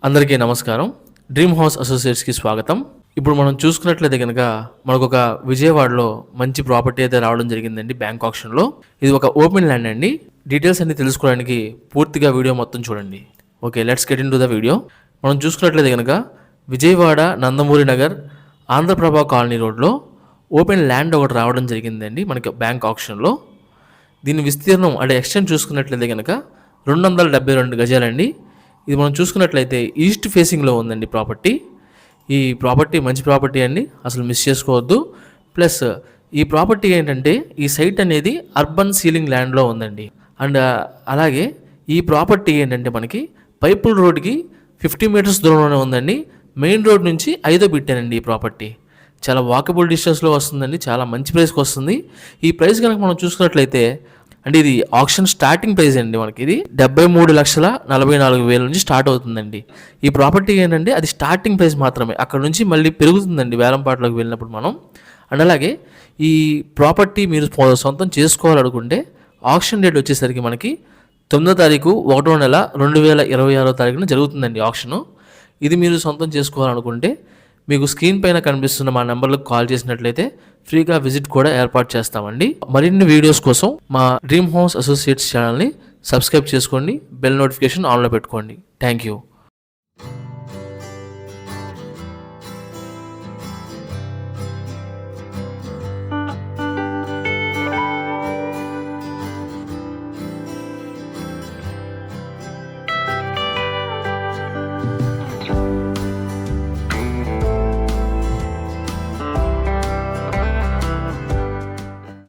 అందరికీ నమస్కారం. Dream house అసోసియేట్స్కి స్వాగతం. ఇప్పుడు మనం చూసుకున్నట్లయితే కనుక మనకు ఒక విజయవాడలో మంచి ప్రాపర్టీ అయితే రావడం జరిగిందండి బ్యాంక్ ఆప్షన్లో. ఇది ఒక ఓపెన్ ల్యాండ్ అండి. డీటెయిల్స్ అన్ని తెలుసుకోవడానికి పూర్తిగా వీడియో మొత్తం చూడండి. Okay, let's get in to the video. మనం చూసుకున్నట్లయితే కనుక విజయవాడ నందమూరి నగర్ ఆంధ్రప్రభ కాలనీ రోడ్లో ఓపెన్ ల్యాండ్ ఒకటి రావడం జరిగిందండి మనకి బ్యాంక్ ఆప్షన్లో. దీని విస్తీర్ణం అంటే ఎక్స్టెంట్ చూసుకున్నట్లయితే కనుక 272 గజాలండి. ఇది మనం చూసుకున్నట్లయితే ఈస్ట్ ఫేసింగ్లో ఉందండి ప్రాపర్టీ. ఈ ప్రాపర్టీ మంచి ప్రాపర్టీ అండి, అసలు మిస్ చేసుకోవద్దు. ప్లస్ ఈ ప్రాపర్టీ ఏంటంటే ఈ సైట్ అనేది అర్బన్ సీలింగ్ ల్యాండ్లో ఉందండి. అండ్ అలాగే ఈ ప్రాపర్టీ ఏంటంటే మనకి పైపుల్ రోడ్కి 50 మీటర్స్ దూరంలోనే ఉందండి. మెయిన్ రోడ్ నుంచి 5వ బిట్టేనండి ఈ ప్రాపర్టీ. చాలా వాకబుల్ డిస్టెన్స్లో వస్తుందండి, చాలా మంచి ప్రైస్కి వస్తుంది. ఈ ప్రైస్ కనుక మనం చూసుకున్నట్లయితే అంటే ఇది ఆప్షన్ స్టార్టింగ్ ప్రైస్ అండి. మనకి ఇది 73,44,000 నుంచి స్టార్ట్ అవుతుందండి. ఈ ప్రాపర్టీ ఏంటంటే అది స్టార్టింగ్ ప్రైస్ మాత్రమే, అక్కడ నుంచి మళ్ళీ పెరుగుతుందండి వేలంపాట్లోకి వెళ్ళినప్పుడు మనం. అండ్ అలాగే ఈ ప్రాపర్టీ మీరు సొంతం చేసుకోవాలనుకుంటే ఆప్షన్ డేట్ వచ్చేసరికి మనకి 9వ తారీఖు 1వ నెల 2026వ తారీఖున జరుగుతుందండి ఆప్షను. ఇది మీరు సొంతం చేసుకోవాలనుకుంటే మీకు స్క్రీన్ పైన కనిపిస్తున్న మా నెంబర్లకు కాల్ చేసినట్లయితే ఫ్రీగా విజిట్ కూడా ఏర్పాటు చేస్తామండి. మరిన్ని వీడియోస్ కోసం మా డ్రీమ్ హౌస్ అసోసియేట్స్ ఛానల్ని సబ్స్క్రైబ్ చేసుకోండి, బెల్ నోటిఫికేషన్ ఆన్లో పెట్టుకోండి. Thank you.